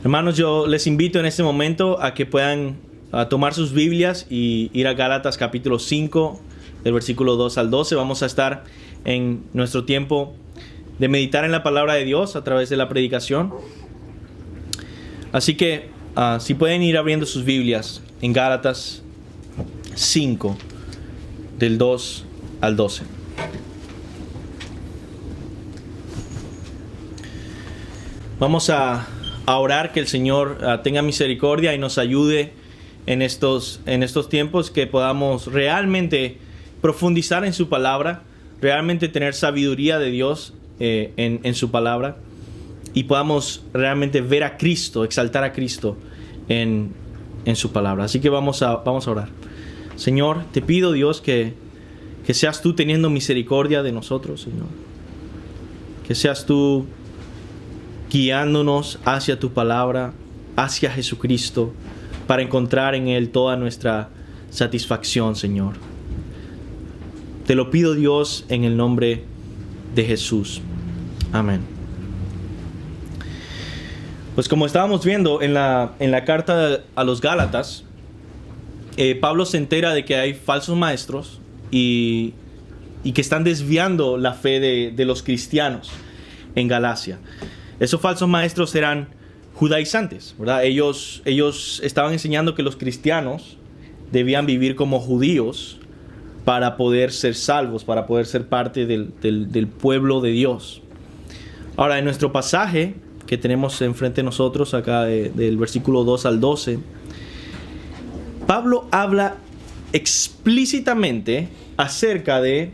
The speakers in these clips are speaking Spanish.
Hermanos, yo les invito en este momento a que puedan tomar sus Biblias y ir a Gálatas capítulo 5, del versículo 2 al 12. Vamos a estar en nuestro tiempo de meditar en la palabra de Dios a través de la predicación. Así que si pueden ir abriendo sus Biblias en Gálatas 5, del 2 al 12. Vamos a orar que el Señor tenga misericordia y nos ayude en estos tiempos, que podamos realmente profundizar en su palabra, realmente tener sabiduría de Dios en su palabra, y podamos realmente ver a Cristo, exaltar a Cristo en su palabra. Así que vamos a orar. Señor, te pido, Dios, que seas tú teniendo misericordia de nosotros, Señor. Que seas tú guiándonos hacia tu palabra, hacia Jesucristo, para encontrar en Él toda nuestra satisfacción, Señor. Te lo pido, Dios, en el nombre de Jesús. Amén. Pues como estábamos viendo en la carta a los Gálatas, Pablo se entera de que hay falsos maestros y que están desviando la fe de los cristianos en Galacia. Esos falsos maestros eran judaizantes, ¿verdad? Ellos estaban enseñando que los cristianos debían vivir como judíos para poder ser salvos, para poder ser parte del pueblo de Dios. Ahora, en nuestro pasaje que tenemos enfrente de nosotros, acá del versículo 2 al 12, Pablo habla explícitamente acerca de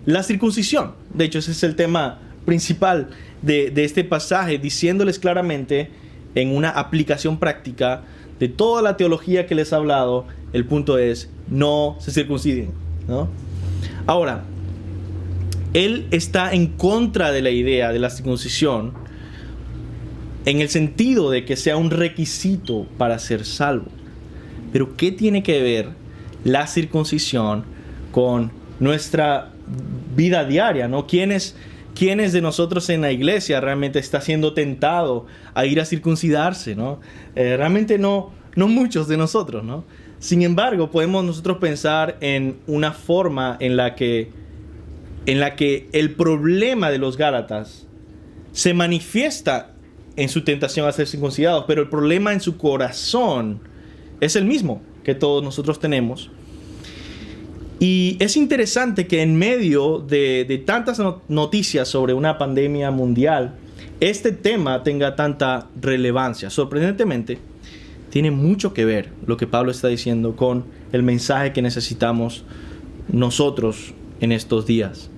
la circuncisión. De hecho, ese es el tema principal de este pasaje, diciéndoles claramente en una aplicación práctica de toda la teología que les he hablado. El punto es: no se circunciden, ¿no? Ahora, él está en contra de la idea de la circuncisión en el sentido de que sea un requisito para ser salvo. Pero ¿qué tiene que ver la circuncisión con nuestra vida diaria, ¿no? ¿Quiénes de nosotros en la iglesia realmente está siendo tentado a ir a circuncidarse, ¿no? Realmente no muchos de nosotros, ¿no? Sin embargo, podemos nosotros pensar en una forma en la que el problema de los Gálatas se manifiesta en su tentación a ser circuncidados, pero el problema en su corazón es el mismo que todos nosotros tenemos. Y es interesante que en medio de tantas noticias sobre una pandemia mundial, este tema tenga tanta relevancia. Sorprendentemente, tiene mucho que ver lo que Pablo está diciendo con el mensaje que necesitamos nosotros en estos días.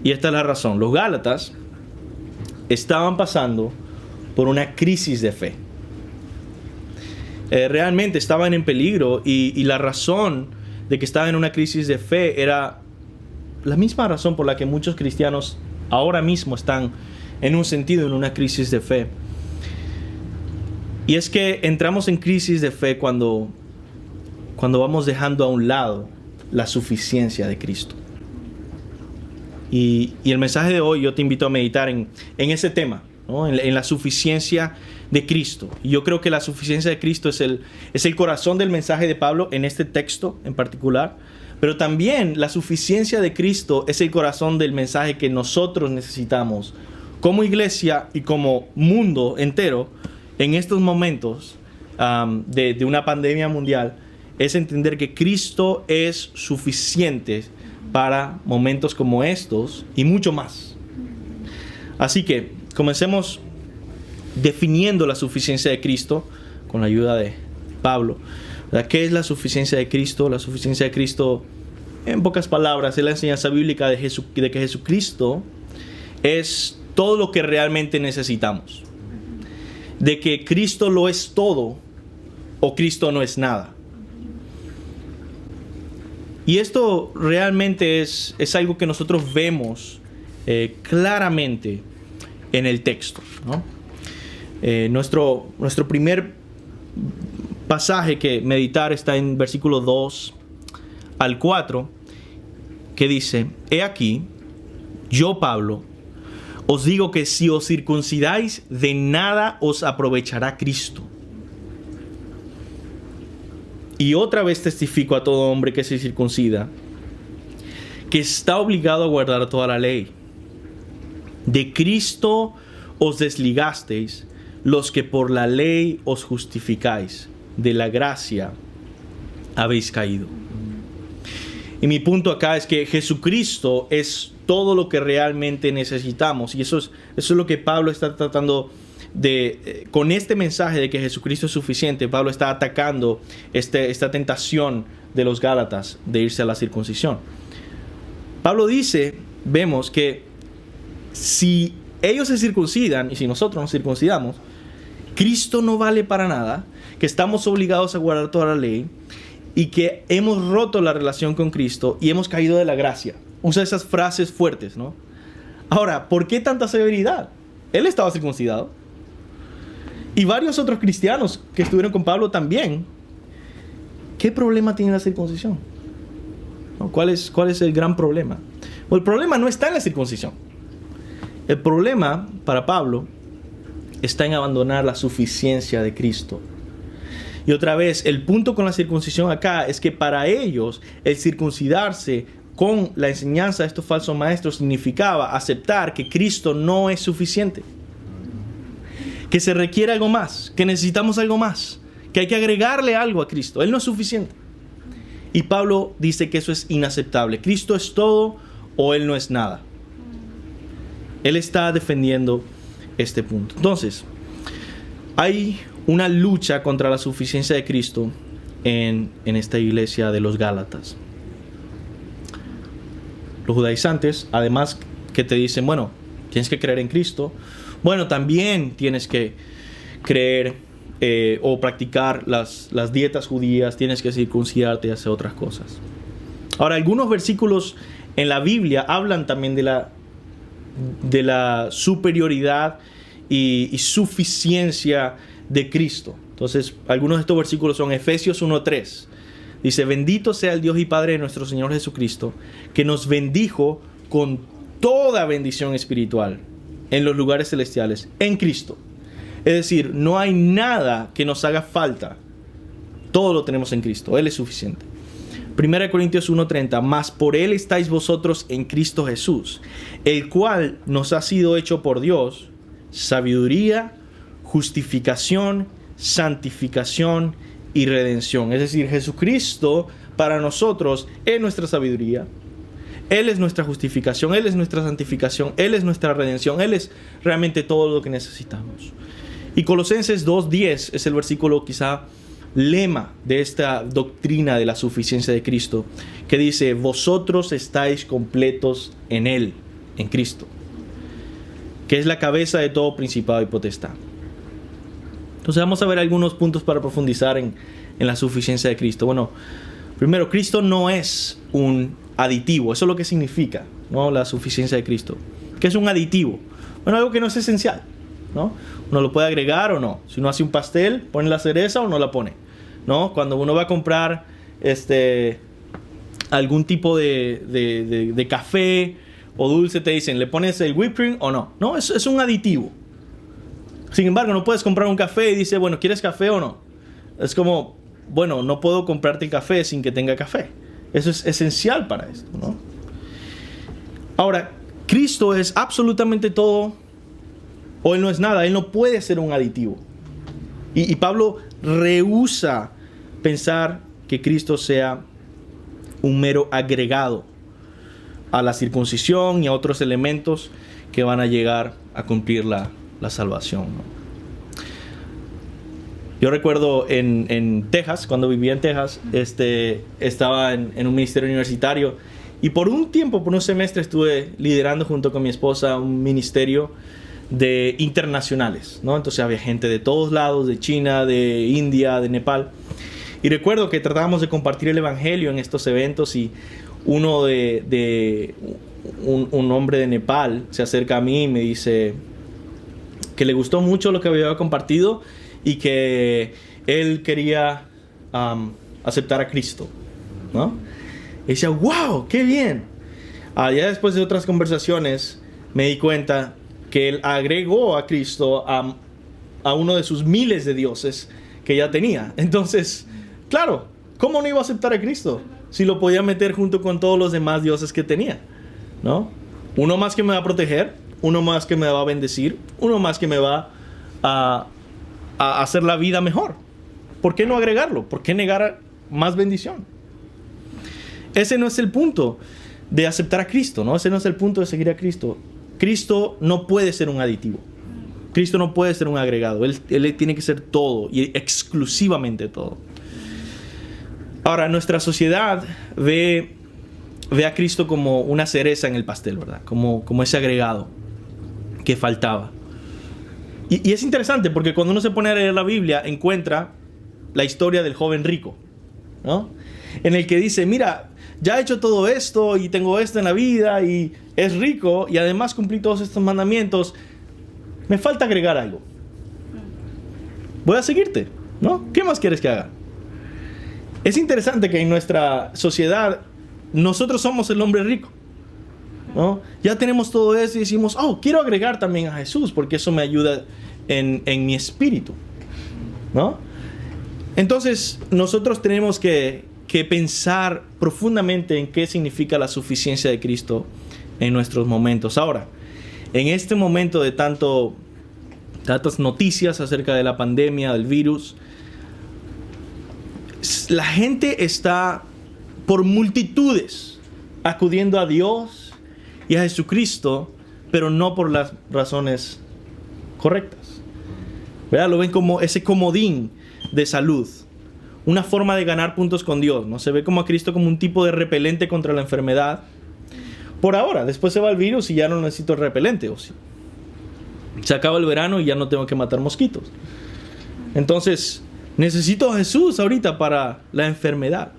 Y esta es la razón. Los Gálatas estaban pasando por una crisis de fe. Realmente estaban en peligro, y la razón de que estaban en una crisis de fe era la misma razón por la que muchos cristianos ahora mismo están en un sentido en una crisis de fe. Y es que entramos en crisis de fe cuando vamos dejando a un lado la suficiencia de Cristo. Y el mensaje de hoy, yo te invito a meditar en ese tema, ¿no? En la suficiencia de Cristo. Y yo creo que la suficiencia de Cristo es el corazón del mensaje de Pablo en este texto en particular. Pero también la suficiencia de Cristo es el corazón del mensaje que nosotros necesitamos como iglesia y como mundo entero en estos momentos de una pandemia mundial. Es entender que Cristo es suficiente para momentos como estos y mucho más. Así que comencemos definiendo la suficiencia de Cristo con la ayuda de Pablo. ¿Qué es la suficiencia de Cristo? La suficiencia de Cristo, en pocas palabras, es la enseñanza bíblica de que Jesucristo es todo lo que realmente necesitamos. De que Cristo lo es todo o Cristo no es nada. Y esto realmente es algo que nosotros vemos claramente en el texto, ¿no? Nuestro primer pasaje que meditar está en versículo 2 al 4, que dice: He aquí, yo Pablo, Os digo que si os circuncidáis, de nada os aprovechará Cristo. Y otra vez testifico a todo hombre que se circuncida, que está obligado a guardar toda la ley. De Cristo os desligasteis, los que por la ley os justificáis. De la gracia habéis caído. Y mi punto acá es que Jesucristo es todo lo que realmente necesitamos. Y eso es lo que Pablo está tratando de... con este mensaje de que Jesucristo es suficiente, Pablo está atacando esta tentación de los Gálatas de irse a la circuncisión. Pablo dice, vemos que si ellos se circuncidan y si nosotros nos circuncidamos, Cristo no vale para nada, que estamos obligados a guardar toda la ley y que hemos roto la relación con Cristo y hemos caído de la gracia. Usa esas frases fuertes, ¿no? Ahora, ¿por qué tanta severidad? Él estaba circuncidado. Y varios otros cristianos que estuvieron con Pablo también. ¿Qué problema tiene la circuncisión? ¿No? ¿Cuál es el gran problema? Well, el problema no está en la circuncisión. El problema para Pablo está en abandonar la suficiencia de Cristo. Y otra vez, el punto con la circuncisión acá es que para ellos el circuncidarse con la enseñanza de estos falsos maestros significaba aceptar que Cristo no es suficiente, que se requiere algo más, que necesitamos algo más, que hay que agregarle algo a Cristo. Él no es suficiente. Y Pablo dice que eso es inaceptable. Cristo es todo o Él no es nada. Él está defendiendo este punto. Entonces, hay una lucha contra la suficiencia de Cristo en esta iglesia de los Gálatas. Los judaizantes, además que te dicen, bueno, tienes que creer en Cristo, bueno, también tienes que creer o practicar las dietas judías, tienes que circuncidarte y hacer otras cosas. Ahora, algunos versículos en la Biblia hablan también de la superioridad y suficiencia de Cristo. Entonces, algunos de estos versículos son Efesios 1:3. Dice, bendito sea el Dios y Padre de nuestro Señor Jesucristo, que nos bendijo con toda bendición espiritual en los lugares celestiales, en Cristo. Es decir, no hay nada que nos haga falta. Todo lo tenemos en Cristo. Él es suficiente. 1 Corintios 1:30, mas por Él estáis vosotros en Cristo Jesús, el cual nos ha sido hecho por Dios sabiduría, justificación, santificación y redención. Es decir, Jesucristo para nosotros es nuestra sabiduría. Él es nuestra justificación, Él es nuestra santificación, Él es nuestra redención, Él es realmente todo lo que necesitamos. Y Colosenses 2:10 es el versículo quizá lema de esta doctrina de la suficiencia de Cristo, que dice, vosotros estáis completos en Él, en Cristo, que es la cabeza de todo principado y potestad. Entonces vamos a ver algunos puntos para profundizar en la suficiencia de Cristo. Bueno, primero, Cristo no es un aditivo. Eso es lo que significa, ¿no? La suficiencia de Cristo. ¿Qué es un aditivo? Bueno, algo que no es esencial, ¿no? Uno lo puede agregar o no. Si uno hace un pastel, pone la cereza o no la pone, ¿no? Cuando uno va a comprar algún tipo de café o dulce, te dicen, ¿le pones el whipped cream o no? No, es un aditivo. Sin embargo, no puedes comprar un café y dice, bueno, ¿quieres café o no? Es como, bueno, no puedo comprarte el café sin que tenga café. Eso es esencial para esto, ¿no? Ahora, Cristo es absolutamente todo o Él no es nada. Él no puede ser un aditivo. Y Pablo rehúsa pensar que Cristo sea un mero agregado a la circuncisión y a otros elementos que van a llegar a cumplir la salvación, ¿no? Yo recuerdo en Texas, cuando vivía en Texas, estaba en un ministerio universitario y por un tiempo, por un semestre, estuve liderando junto con mi esposa un ministerio de internacionales, ¿no? Entonces había gente de todos lados, de China, de India, de Nepal. Y recuerdo que tratábamos de compartir el evangelio en estos eventos y uno un hombre de Nepal se acerca a mí y me dice que le gustó mucho lo que había compartido y que él quería aceptar a Cristo, ¿no? Y decía, wow, qué bien. Ya después de otras conversaciones me di cuenta que él agregó a Cristo a uno de sus miles de dioses que ya tenía. Entonces, claro, ¿cómo no iba a aceptar a Cristo si lo podía meter junto con todos los demás dioses que tenía? ¿No? Uno más que me va a proteger, uno más que me va a bendecir, uno más que me va a hacer la vida mejor. ¿Por qué no agregarlo? ¿Por qué negar más bendición? Ese no es el punto de aceptar a Cristo, ¿no? Ese no es el punto de seguir a Cristo. Cristo no puede ser un aditivo. Cristo no puede ser un agregado. Él tiene que ser todo y exclusivamente todo. Ahora, nuestra sociedad ve a Cristo como una cereza en el pastel, ¿verdad? Como ese agregado que faltaba. Y es interesante porque cuando uno se pone a leer la Biblia, encuentra la historia del joven rico, ¿no? En el que dice, mira, ya he hecho todo esto y tengo esto en la vida y es rico y además cumplí todos estos mandamientos. Me falta agregar algo. Voy a seguirte, ¿no? ¿Qué más quieres que haga? Es interesante que en nuestra sociedad nosotros somos el hombre rico, ¿no? Ya tenemos todo eso y decimos, oh, quiero agregar también a Jesús porque eso me ayuda en mi espíritu, ¿no? Entonces nosotros tenemos que pensar profundamente en qué significa la suficiencia de Cristo en nuestros momentos. Ahora, en este momento de tantas noticias acerca de la pandemia, del virus, la gente está por multitudes acudiendo a Dios y a Jesucristo, pero no por las razones correctas. ¿Verdad? Lo ven como ese comodín de salud, una forma de ganar puntos con Dios, ¿no? Se ve como a Cristo como un tipo de repelente contra la enfermedad. Por ahora, después se va el virus y ya no necesito el repelente, o sí. Se acaba el verano y ya no tengo que matar mosquitos. Entonces, necesito a Jesús ahorita para la enfermedad.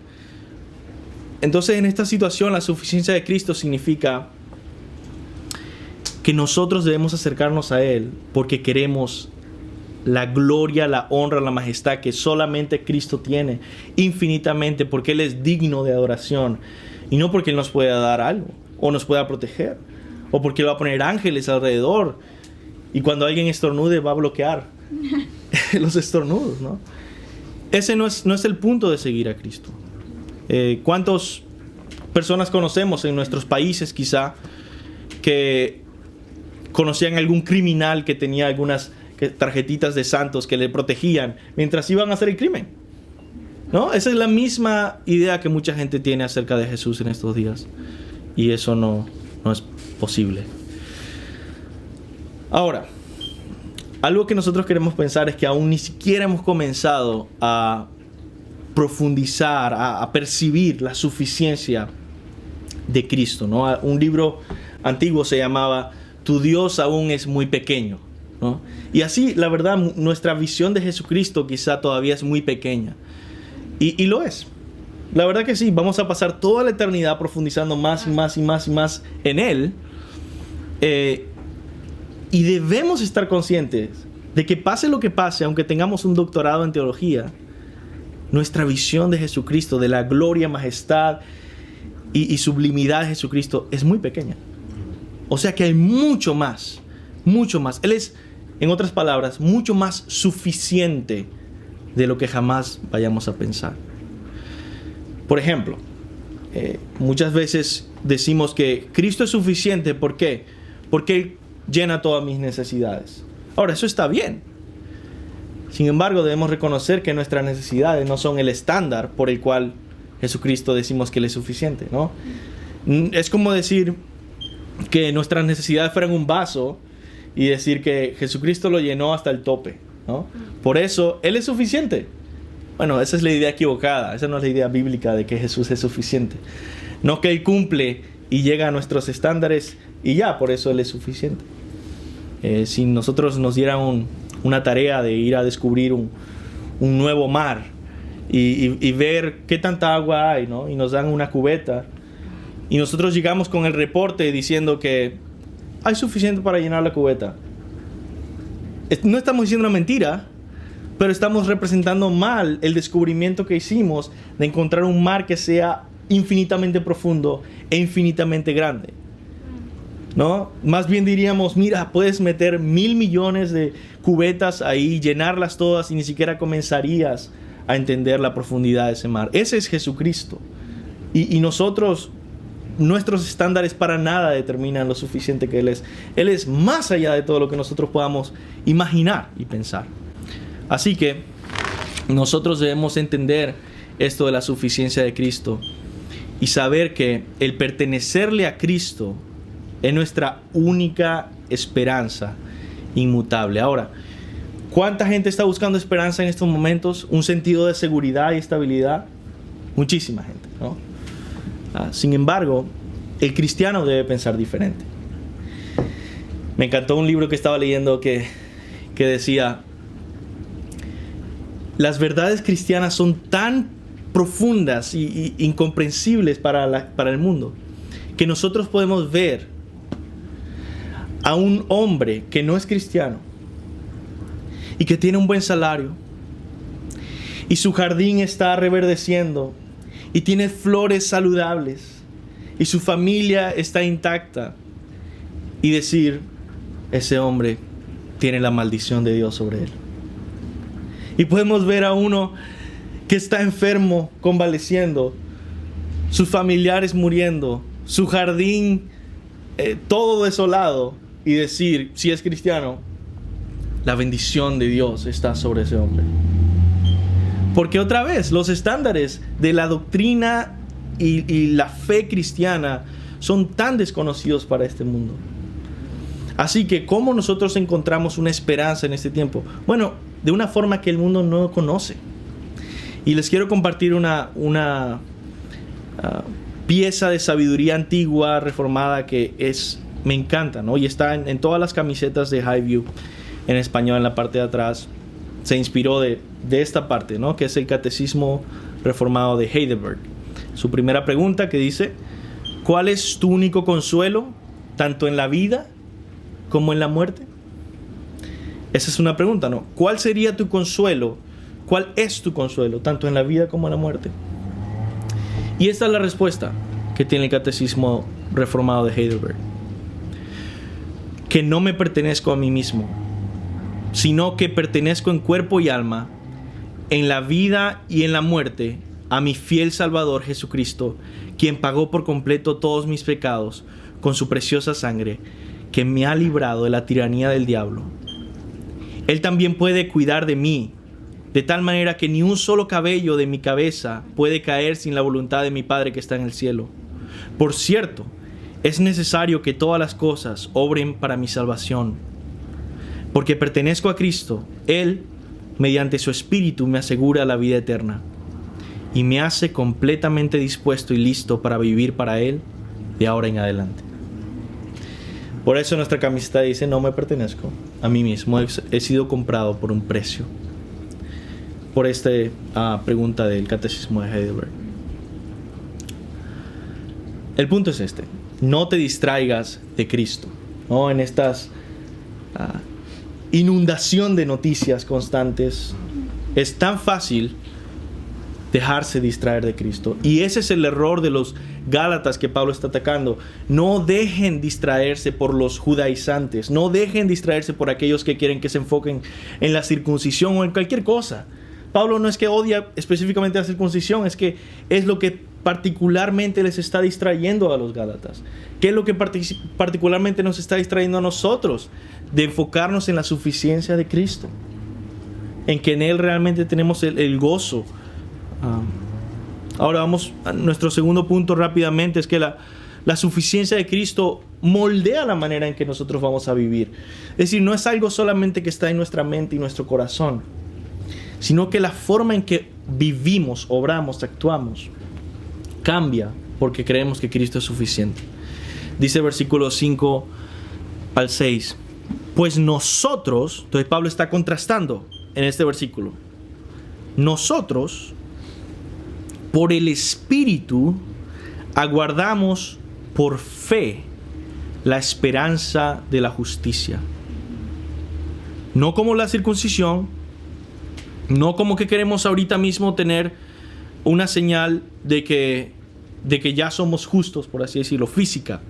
Entonces, en esta situación, la suficiencia de Cristo significa que nosotros debemos acercarnos a Él porque queremos la gloria, la honra, la majestad que solamente Cristo tiene infinitamente, porque Él es digno de adoración y no porque Él nos pueda dar algo o nos pueda proteger o porque Él va a poner ángeles alrededor y cuando alguien estornude va a bloquear los estornudos, ¿no? Ese no es el punto de seguir a Cristo. ¿Cuántas personas conocemos en nuestros países quizá que conocían a algún criminal que tenía algunas tarjetitas de santos que le protegían mientras iban a hacer el crimen? ¿No? Esa es la misma idea que mucha gente tiene acerca de Jesús en estos días. Y eso no es posible. Ahora, algo que nosotros queremos pensar es que aún ni siquiera hemos comenzado a profundizar, a percibir la suficiencia de Cristo, ¿no? Un libro antiguo se llamaba Tu Dios aún es muy pequeño, ¿no? Y así, la verdad, nuestra visión de Jesucristo quizá todavía es muy pequeña. Y lo es. La verdad que sí, vamos a pasar toda la eternidad profundizando más y más y más y más en Él. Y debemos estar conscientes de que pase lo que pase, aunque tengamos un doctorado en teología, nuestra visión de Jesucristo, de la gloria, majestad y sublimidad de Jesucristo es muy pequeña. O sea que hay mucho más, mucho más. Él es, en otras palabras, mucho más suficiente de lo que jamás vayamos a pensar. Por ejemplo, muchas veces decimos que Cristo es suficiente. ¿Por qué? Porque Él llena todas mis necesidades. Ahora, eso está bien. Sin embargo, debemos reconocer que nuestras necesidades no son el estándar por el cual Jesucristo decimos que Él es suficiente, ¿no? Es como decir que nuestras necesidades fueran un vaso y decir que Jesucristo lo llenó hasta el tope, ¿no? Por eso, Él es suficiente. Bueno, esa es la idea equivocada. Esa no es la idea bíblica de que Jesús es suficiente. No que Él cumple y llega a nuestros estándares y ya, por eso Él es suficiente. Si nosotros nos dieran una tarea de ir a descubrir un nuevo mar y ver qué tanta agua hay, ¿no? Y nos dan una cubeta y nosotros llegamos con el reporte diciendo que hay suficiente para llenar la cubeta. No estamos diciendo una mentira, pero estamos representando mal el descubrimiento que hicimos de encontrar un mar que sea infinitamente profundo e infinitamente grande. ¿no? Más bien diríamos, mira, puedes meter 1,000 millones de cubetas ahí, llenarlas todas y ni siquiera comenzarías a entender la profundidad de ese mar. Ese es Jesucristo. Y nosotros, nuestros estándares para nada determinan lo suficiente que Él es. Él es más allá de todo lo que nosotros podamos imaginar y pensar. Así que nosotros debemos entender esto de la suficiencia de Cristo y saber que el pertenecerle a Cristo es nuestra única esperanza inmutable. Ahora, ¿cuánta gente está buscando esperanza en estos momentos? Un sentido de seguridad y estabilidad. Muchísima gente, ¿no? Sin embargo, el cristiano debe pensar diferente. Me encantó un libro que estaba leyendo que decía: las verdades cristianas son tan profundas y incomprensibles para el mundo que nosotros podemos ver a un hombre que no es cristiano y que tiene un buen salario y su jardín está reverdeciendo y tiene flores saludables y su familia está intacta, y decir, ese hombre tiene la maldición de Dios sobre él. Y podemos ver a uno que está enfermo, convaleciendo, sus familiares muriendo, su jardín todo desolado, y decir, si es cristiano, la bendición de Dios está sobre ese hombre. Porque otra vez, los estándares de la doctrina y la fe cristiana son tan desconocidos para este mundo. Así que, ¿cómo nosotros encontramos una esperanza en este tiempo? Bueno, de una forma que el mundo no conoce. Y les quiero compartir una pieza de sabiduría antigua, reformada, que me encanta, ¿no? Y está en todas las camisetas de Highview, en español, en la parte de atrás. Se inspiró de esta parte, ¿no? Que es el Catecismo Reformado de Heidelberg. Su primera pregunta, que dice: ¿cuál es tu único consuelo, tanto en la vida como en la muerte? Esa es una pregunta, ¿no? ¿Cuál sería tu consuelo? ¿Cuál es tu consuelo, tanto en la vida como en la muerte? Y esta es la respuesta que tiene el Catecismo Reformado de Heidelberg: que no me pertenezco a mí mismo, sino que pertenezco en cuerpo y alma, en la vida y en la muerte, a mi fiel Salvador Jesucristo, quien pagó por completo todos mis pecados con su preciosa sangre, que me ha librado de la tiranía del diablo. Él también puede cuidar de mí, de tal manera que ni un solo cabello de mi cabeza puede caer sin la voluntad de mi Padre que está en el cielo. Por cierto, es necesario que todas las cosas obren para mi salvación. Porque pertenezco a Cristo, Él, mediante su Espíritu, me asegura la vida eterna y me hace completamente dispuesto y listo para vivir para Él de ahora en adelante. Por eso nuestra camiseta dice: no me pertenezco a mí mismo, he sido comprado por un precio. Por esta pregunta del Catecismo de Heidelberg. El punto es este: no te distraigas de Cristo, ¿no? En estas inundación de noticias constantes, es tan fácil dejarse distraer de Cristo. Y ese es el error de los Gálatas que Pablo está atacando. No dejen distraerse por los judaizantes, no dejen distraerse por aquellos que quieren que se enfoquen en la circuncisión o en cualquier cosa. Pablo no es que odia específicamente la circuncisión, es que es lo que particularmente les está distrayendo a los Gálatas. ¿Qué es lo que particularmente nos está distrayendo a nosotros? De enfocarnos en la suficiencia de Cristo, en que en Él realmente tenemos el gozo. Ahora vamos a nuestro segundo punto rápidamente: es que la suficiencia de Cristo moldea la manera en que nosotros vamos a vivir. Es decir, no es algo solamente que está en nuestra mente y nuestro corazón, sino que la forma en que vivimos, obramos, actuamos, cambia porque creemos que Cristo es suficiente. Dice versículos 5 al 6: pues nosotros, entonces Pablo está contrastando en este versículo, nosotros, por el Espíritu, aguardamos por fe la esperanza de la justicia. No como la circuncisión, no como que queremos ahorita mismo tener una señal de que ya somos justos, por así decirlo, física.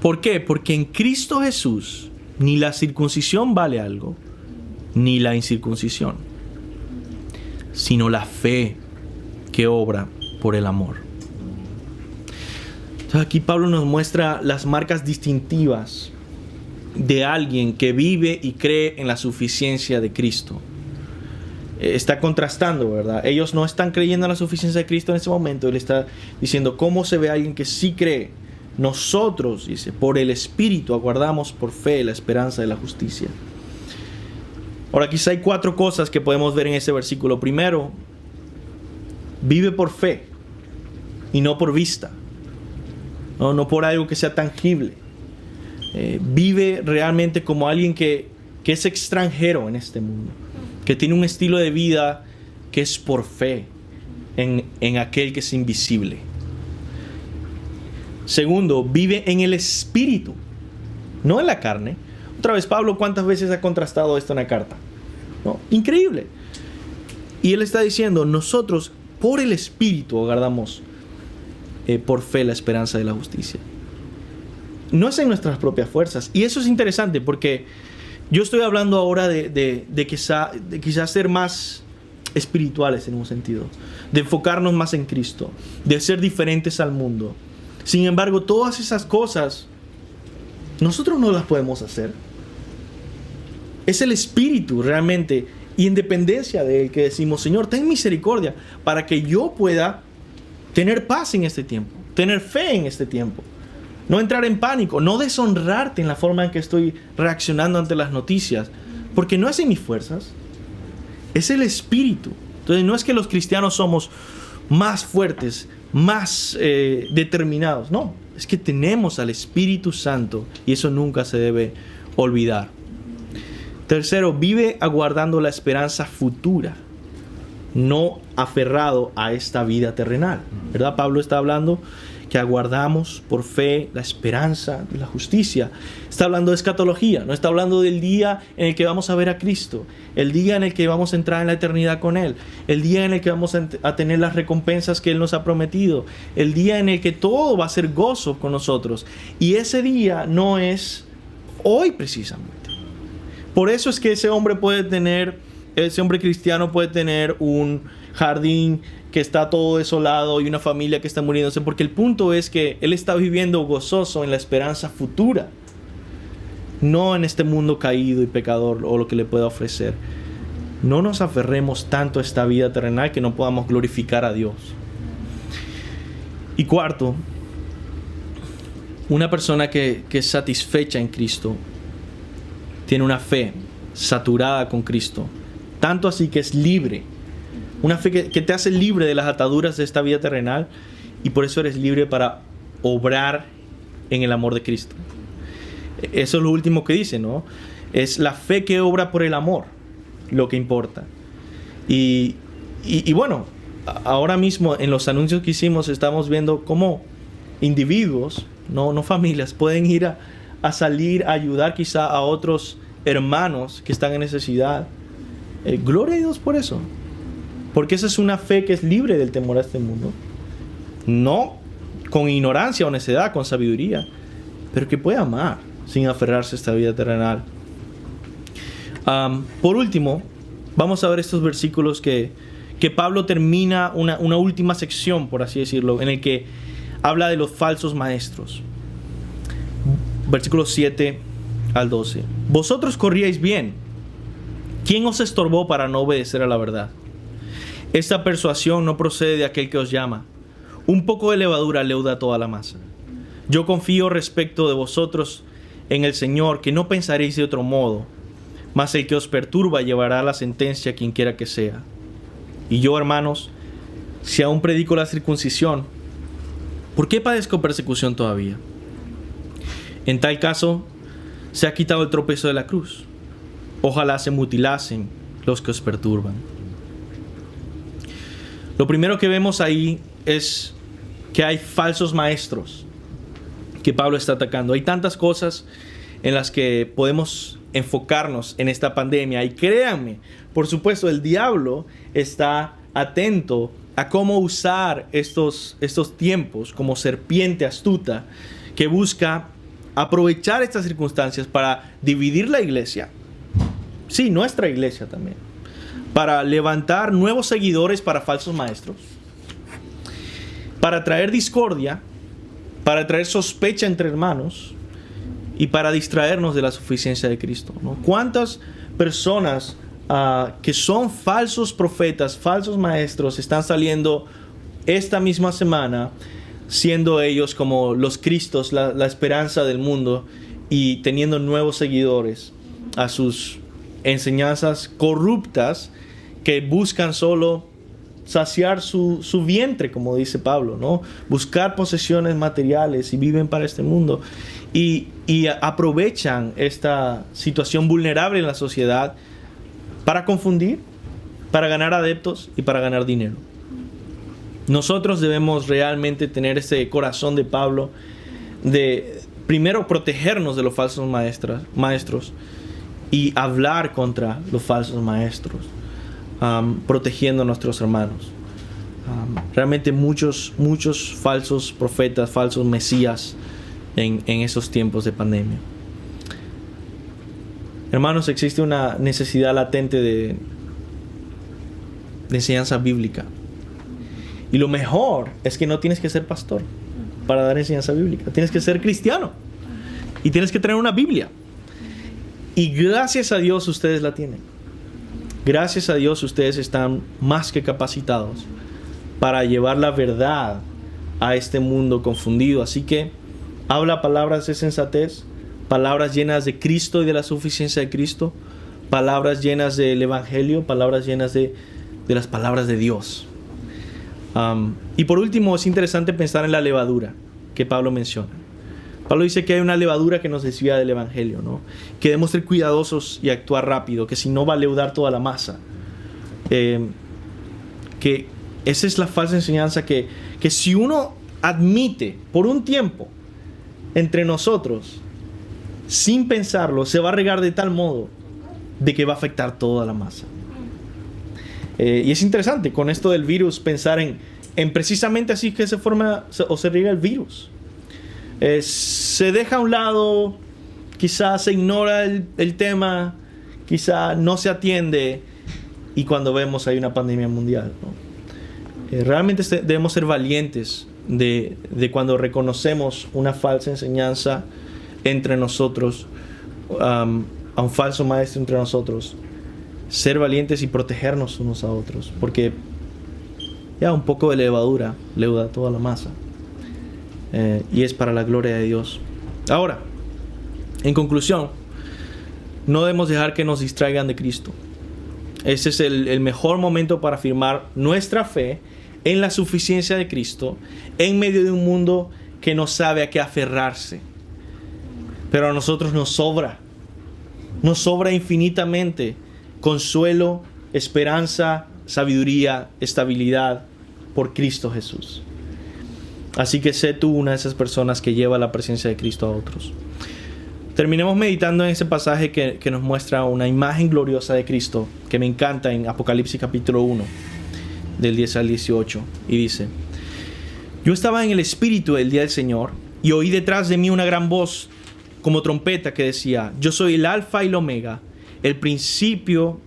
¿Por qué? Porque en Cristo Jesús ni la circuncisión vale algo, ni la incircuncisión, sino la fe que obra por el amor. Entonces aquí Pablo nos muestra las marcas distintivas de alguien que vive y cree en la suficiencia de Cristo. Está contrastando, ¿verdad? Ellos no están creyendo en la suficiencia de Cristo en ese momento. Él está diciendo cómo se ve alguien que sí cree. Nosotros, dice, por el Espíritu aguardamos por fe la esperanza de la justicia. Ahora quizá hay 4 cosas que podemos ver en ese versículo. Primero, vive por fe y no por vista. No por algo que sea tangible. Vive realmente como alguien que es extranjero en este mundo, que tiene un estilo de vida que es por fe en aquel que es invisible. Segundo, vive en el Espíritu, no en la carne. Otra vez, Pablo, ¿cuántas veces ha contrastado esto en la carta? ¿No? Increíble. Y él está diciendo, nosotros por el Espíritu aguardamos por fe la esperanza de la justicia. No es en nuestras propias fuerzas. Y eso es interesante porque yo estoy hablando ahora de quizás ser más espirituales en un sentido, de enfocarnos más en Cristo, de ser diferentes al mundo. Sin embargo, todas esas cosas nosotros no las podemos hacer. Es el Espíritu realmente, y en dependencia de Él, que decimos, Señor, ten misericordia para que yo pueda tener paz en este tiempo, tener fe en este tiempo, no entrar en pánico, no deshonrarte en la forma en que estoy reaccionando ante las noticias, porque no es en mis fuerzas, es el Espíritu. Entonces no es que los cristianos somos más fuertes, más determinados, no, es que tenemos al Espíritu Santo y eso nunca se debe olvidar. Tercero, vive aguardando la esperanza futura, no aferrado a esta vida terrenal, ¿verdad? Pablo está hablando que aguardamos por fe la esperanza de la justicia. Está hablando de escatología, no está hablando del día en el que vamos a ver a Cristo, el día en el que vamos a entrar en la eternidad con Él, el día en el que vamos a tener las recompensas que Él nos ha prometido, el día en el que todo va a ser gozo con nosotros. Y ese día no es hoy precisamente. Por eso es que ese hombre cristiano puede tener un jardín que está todo desolado y una familia que está muriéndose, porque el punto es que él está viviendo gozoso en la esperanza futura, no en este mundo caído y pecador o lo que le pueda ofrecer. No nos aferremos tanto a esta vida terrenal que no podamos glorificar a Dios. Y cuarto, una persona que es satisfecha en Cristo tiene una fe saturada con Cristo, tanto así que es libre. Una fe que te hace libre de las ataduras de esta vida terrenal, y por eso eres libre para obrar en el amor de Cristo. Eso es lo último que dice, ¿no? Es la fe que obra por el amor lo que importa. Y bueno, ahora mismo en los anuncios que hicimos estamos viendo cómo individuos, no familias, pueden ir a salir a ayudar quizá a otros hermanos que están en necesidad. Gloria a Dios por eso. Porque esa es una fe que es libre del temor a este mundo. No con ignorancia o necedad, con sabiduría, pero que puede amar sin aferrarse a esta vida terrenal. Por último, vamos a ver estos versículos que Pablo termina una última sección, por así decirlo, en el que habla de los falsos maestros. Versículos 7 al 12. Vosotros corríais bien. ¿Quién os estorbó para no obedecer a la verdad? Esta persuasión no procede de aquel que os llama. Un poco de levadura leuda toda la masa. Yo confío respecto de vosotros en el Señor, que no pensaréis de otro modo, mas el que os perturba llevará la sentencia quien quiera que sea. Y yo, hermanos, si aún predico la circuncisión, ¿por qué padezco persecución todavía? En tal caso, se ha quitado el tropezo de la cruz. Ojalá se mutilasen los que os perturban. Lo primero que vemos ahí es que hay falsos maestros que Pablo está atacando. Hay tantas cosas en las que podemos enfocarnos en esta pandemia. Y créanme, por supuesto, el diablo está atento a cómo usar estos tiempos como serpiente astuta que busca aprovechar estas circunstancias para dividir la iglesia. Sí, nuestra iglesia también. Para levantar nuevos seguidores para falsos maestros. Para traer discordia. Para traer sospecha entre hermanos. Y para distraernos de la suficiencia de Cristo, ¿no? ¿Cuántas personas que son falsos profetas, falsos maestros, están saliendo esta misma semana, siendo ellos como los Cristos, la esperanza del mundo, y teniendo nuevos seguidores a sus enseñanzas corruptas que buscan solo saciar su vientre, como dice Pablo, ¿no? Buscar posesiones materiales y viven para este mundo y aprovechan esta situación vulnerable en la sociedad para confundir, para ganar adeptos y para ganar dinero. Nosotros debemos realmente tener ese corazón de Pablo de primero protegernos de los falsos maestros y hablar contra los falsos maestros, protegiendo a nuestros hermanos. Realmente muchos falsos profetas, falsos mesías en esos tiempos de pandemia. Hermanos, existe una necesidad latente de enseñanza bíblica. Y lo mejor es que no tienes que ser pastor para dar enseñanza bíblica. Tienes que ser cristiano. Y tienes que tener una Biblia. Y gracias a Dios ustedes la tienen. Gracias a Dios ustedes están más que capacitados para llevar la verdad a este mundo confundido. Así que habla palabras de sensatez, palabras llenas de Cristo y de la suficiencia de Cristo, palabras llenas del Evangelio, palabras llenas de las palabras de Dios. Y por último, es interesante pensar en la levadura que Pablo menciona. Pablo dice que hay una levadura que nos desvía del Evangelio, ¿no? Que debemos ser cuidadosos y actuar rápido, que si no va a leudar toda la masa. Que esa es la falsa enseñanza que si uno admite por un tiempo entre nosotros, sin pensarlo, se va a regar de tal modo de que va a afectar toda la masa. Y es interesante con esto del virus pensar en precisamente así que se forma o se riega el virus. Se deja a un lado, quizás se ignora el tema, quizás no se atiende, y cuando vemos hay una pandemia mundial, ¿no? Realmente debemos ser valientes de cuando reconocemos una falsa enseñanza entre nosotros, a un falso maestro entre nosotros, ser valientes y protegernos unos a otros, porque ya un poco de levadura leuda toda la masa, y es para la gloria de Dios. Ahora, en conclusión, no debemos dejar que nos distraigan de Cristo. Ese es el mejor momento para afirmar nuestra fe en la suficiencia de Cristo en medio de un mundo que no sabe a qué aferrarse. Pero a nosotros nos sobra infinitamente consuelo, esperanza, sabiduría, estabilidad por Cristo Jesús. Así que sé tú una de esas personas que lleva la presencia de Cristo a otros. Terminemos meditando en ese pasaje que nos muestra una imagen gloriosa de Cristo, que me encanta, en Apocalipsis capítulo 1, del 10 al 18, y dice: yo estaba en el Espíritu el día del Señor, y oí detrás de mí una gran voz como trompeta que decía: yo soy el Alfa y el Omega, el principio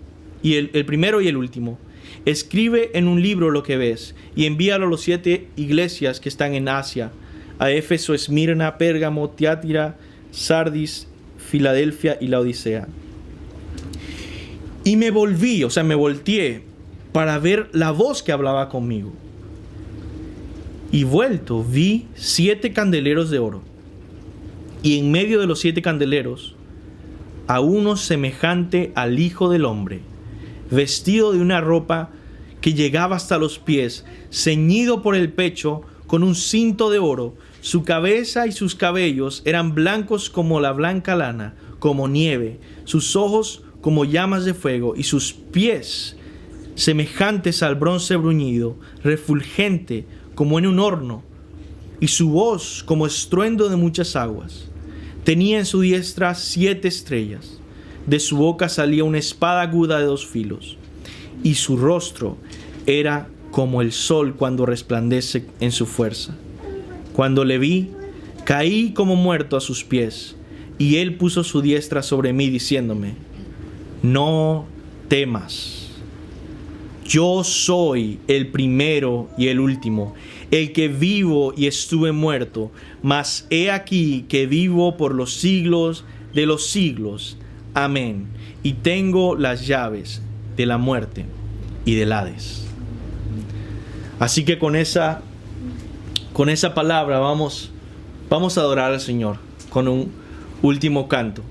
y el primero y el último. Escribe en un libro lo que ves y envíalo a las 7 iglesias que están en Asia: a Éfeso, Esmirna, Pérgamo, Tiatira, Sardis, Filadelfia y Laodicea. Y me volteé para ver la voz que hablaba conmigo. Y vuelto vi 7 candeleros de oro, y en medio de los 7 candeleros a uno semejante al Hijo del Hombre, vestido de una ropa que llegaba hasta los pies, ceñido por el pecho con un cinto de oro. Su cabeza y sus cabellos eran blancos como la blanca lana, como nieve, sus ojos como llamas de fuego, y sus pies semejantes al bronce bruñido, refulgente como en un horno, y su voz como estruendo de muchas aguas. Tenía en su diestra 7 estrellas, de su boca salía una espada aguda de 2 filos, y su rostro era como el sol cuando resplandece en su fuerza. Cuando le vi, Caí como muerto a sus pies, y Él puso su diestra sobre mí, diciéndome: no temas. Yo soy el primero y el último, el que vivo y estuve muerto, mas he aquí que vivo por los siglos de los siglos. Amén. Y tengo las llaves de la muerte y del Hades. Así que con esa palabra vamos a adorar al Señor con un último canto.